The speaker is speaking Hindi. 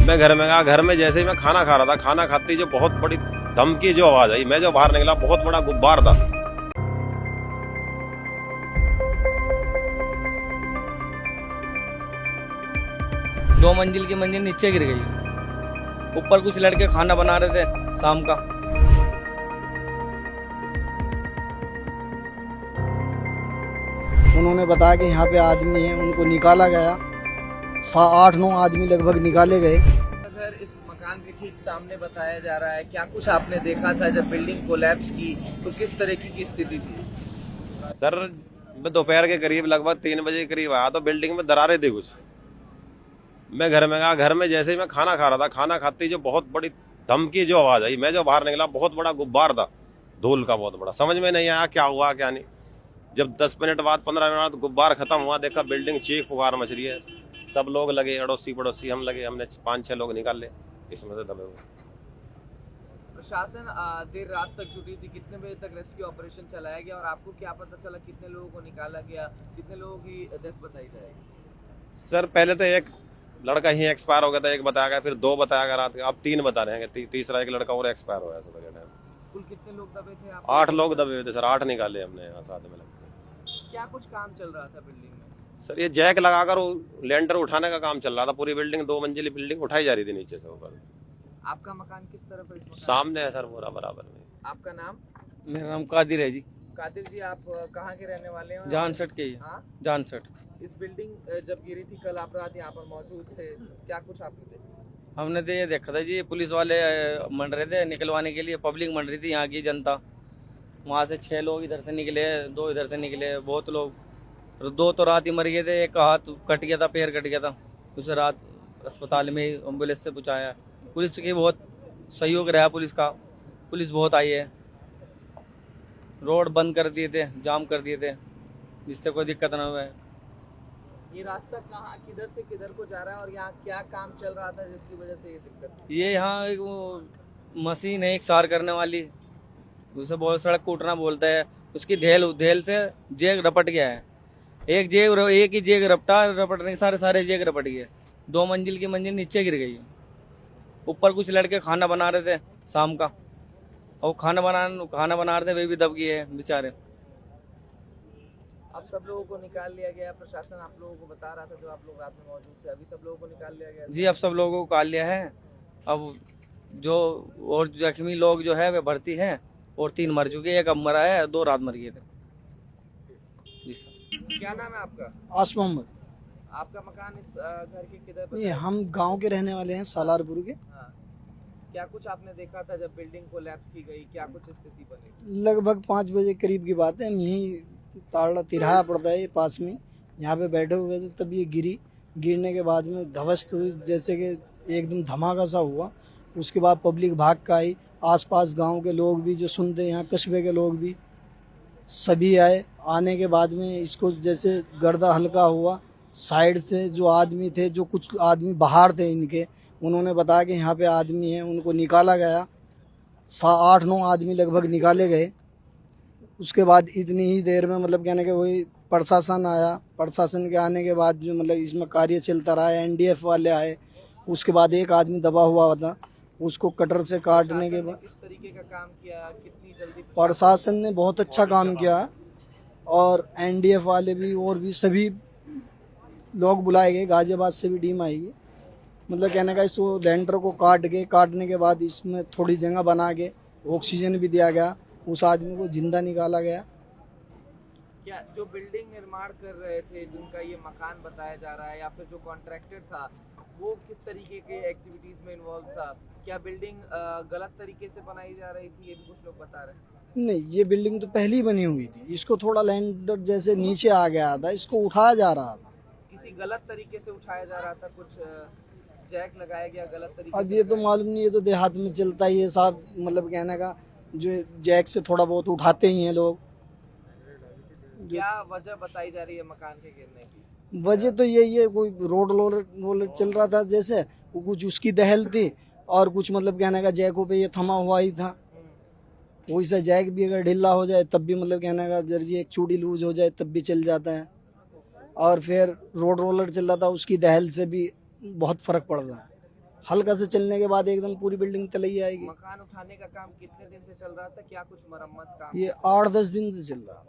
मैं घर में गया, घर में जैसे ही मैं खाना खा रहा था, खाना खाते ही जो बहुत बड़ी धमकी जो आवाज आई, मैं जो बाहर निकला, बहुत बड़ा गुब्बार था। दो मंजिल की मंजिल नीचे गिर गई। ऊपर कुछ लड़के खाना बना रहे थे शाम का। उन्होंने बताया कि यहाँ पे आदमी है, उनको निकाला गया। 8-9 आदमी लगभग निकाले गए। अगर इस मकान के ठीक सामने बताया जा रहा है, क्या कुछ आपने देखा था जब बिल्डिंग कोलैप्स की, तो किस तरीके की स्थिति थी? सर मैं दोपहर के करीब लगभग 3 बजे के करीब आया तो बिल्डिंग में दरारें थी कुछ। मैं घर में गया, घर में जैसे ही मैं खाना खा रहा था, खाना खाते ही जो बहुत बड़ी धमकी जो आवाज आई, मैं जो बाहर निकला, बहुत बड़ा गुब्बार था धूल का, बहुत बड़ा। समझ में नहीं आया क्या हुआ क्या नहीं। जब 10 मिनट बाद 15 मिनट बाद गुब्बार खत्म हुआ, देखा बिल्डिंग चीख पुकार मच रही है। सब लोग लगे, अड़ोसी पड़ोसी हम लगे, हमने 5-6 लोग निकाल ले इसमें से दबे हुए। प्रशासन देर रात तक जुटी थी, कितने बजे तक रेस्क्यू ऑपरेशन चलाया गया और आपको क्या पता चला कितने लोगों को निकाला गया, कितने लोगों की डेथ बताई जाएगी? सर पहले तो एक लड़का ही एक्सपायर हो गया था, एक बताया गया, फिर 2 बताया गया रात के, अब 3 बता रहे हैं। तीसरा एक लड़का और एक्सपायर हो गया सुबह के टाइम। कुल कितने लोग दबे थे? 8 लोग दबे हुए थे सर, 8 निकाले हमने यहाँ साथ में लगते। क्या कुछ काम चल रहा था बिल्डिंग में? सर ये जैक लगाकर लेंटर उठाने का काम चल रहा था। पूरी बिल्डिंग 2 मंजिली बिल्डिंग उठाई जा रही थी नीचे से ऊपर। आपका मकान किस तरफ है? इस मकान सामने है सर, पूरा बराबर में। आपका नाम? मेरा नाम कादिर है जी। कादिर जी, आप कहाँ के रहने वाले हैं? जानसठ के ही। हाँ? जानसठ। इस बिल्डिंग जब गिरी थी कल, आप रात यहाँ पर मौजूद थे, क्या कुछ आपने देखा? हमने तो ये देखा था जी, पुलिस वाले मंड रहे थे निकलवाने के लिए, पब्लिक मंड रही थी यहाँ की जनता। वहाँ से 6 लोग इधर से निकले, 2 इधर से निकले, बहुत लोग। 2 तो रात ही मर गए थे, एक हाथ कट गया था, पैर कट गया था, उसे रात अस्पताल में एम्बुलेंस से पहुँचाया। पुलिस की बहुत सहयोग रहा, पुलिस का, पुलिस बहुत आई है। रोड बंद कर दिए थे, जाम कर दिए थे, जिससे कोई दिक्कत ना हुए। ये रास्ता कहाँ, किधर से किधर को जा रहा है और यहाँ क्या काम चल रहा था जिसकी वजह से ये दिक्कत? ये यहाँ एक वो मशीन है, एक सार करने वाली, उसे बहुत सड़क कूटना बोलता है। उसकी धेल से जेग रपट गया है। एक ही जेग रपटने के सारे जेग रपट गए। 2 मंजिल की मंजिल नीचे गिर गई। ऊपर कुछ लड़के खाना बना रहे थे शाम का, और खाना बना रहे थे, वे भी दब गए बेचारे। अब सब लोगों को निकाल लिया गया? प्रशासन आप लोगों को बता रहा था जो आप लोग रात में मौजूद थे, अभी सब लोगों को निकाल लिया गया? जी अब सब लोगों को निकाल लिया है। अब जो और जख्मी लोग जो है वे भर्ती हैं, और 3 मर चुके, एक अब मरा है, 2 रात मर गए थे। जी सर। क्या नाम है आपका? आस मोहम्मद। आपका मकान इस घर के किधर पर? नहीं, हम गांव के रहने वाले हैं, सालारपुर के। हाँ। क्या कुछ आपने देखा था जब बिल्डिंग कोलैप्स की गई, क्या कुछ स्थिति बनी? लगभग 5 बजे करीब की बात है। हम यहीं ताड़ा तिराहा पड़ता है पास में, यहाँ पे बैठे हुए थे, तब ये गिरी। गिरने के बाद में ध्वस्त हुई, जैसे कि एकदम धमाका सा हुआ। उसके बाद पब्लिक भाग का आई, आसपास गांव के लोग भी जो सुनते हैं, यहाँ कस्बे के लोग भी सभी आए। आने के बाद में इसको जैसे गर्दा हल्का हुआ, साइड से जो आदमी थे, जो कुछ आदमी बाहर थे इनके, उन्होंने बताया कि यहाँ पे आदमी है, उनको निकाला गया। 8-9 आदमी लगभग निकाले गए। उसके बाद इतनी ही देर में मतलब कहने के वही प्रशासन आया। प्रशासन के आने के बाद जो मतलब इसमें कार्य चलता रहा, NDF वाले आए। उसके बाद एक आदमी दबा हुआ था, उसको कटर से काटने के बाद किस तरीके का काम किया, कितनी जल्दी? प्रशासन ने बहुत अच्छा काम किया, और NDF वाले भी और भी सभी लोग बुलाए गए। गाजियाबाद से भी टीम आएगी। मतलब कहने का इसको लेंटर को काटने के बाद इसमें थोड़ी जगह बना के ऑक्सीजन भी दिया गया। उस आदमी को जिंदा निकाला गया। क्या जो बिल्डिंग निर्माण कर रहे थे, जिनका ये मकान बताया जा रहा है, या फिर जो कॉन्ट्रैक्टर था, वो किस तरीके के एक्टिविटीज में इन्वॉल्व था? क्या बिल्डिंग गलत तरीके से बनाई जा रही थी, ये भी कुछ लोग बता रहे हैं? नहीं, ये बिल्डिंग तो पहले ही बनी हुई थी। इसको थोड़ा लैंडर जैसे नीचे आ गया था, इसको उठाया जा रहा था। किसी गलत तरीके से उठाया जा रहा था? कुछ जैक लगाया गया गलत तरीके अब से? ये तो मालूम नहीं, ये तो देहात में चलता ही है साहब। मतलब कहने का जो जैक से थोड़ा बहुत उठाते ही हैं लोग। क्या वजह बताई जा रही है मकान के गिरने की? वजह तो यही है, कोई रोड रोलर चल रहा था, जैसे वो कुछ उसकी दहल थी, और कुछ मतलब कहने का जैकों पे ये थमा हुआ ही था। वैसा जैक भी अगर ढीला हो जाए तब भी मतलब कहने का जर्जी एक चूड़ी लूज हो जाए तब भी चल जाता है। और फिर रोड रोलर चल रहा था, उसकी दहल से भी बहुत फर्क पड़ रहा है। हल्का से चलने के बाद एकदम पूरी बिल्डिंग तले ही आएगी। मकान उठाने का काम कितने दिन से चल रहा था, क्या कुछ मरम्मत काम? ये 8-10 दिन से चल रहा है।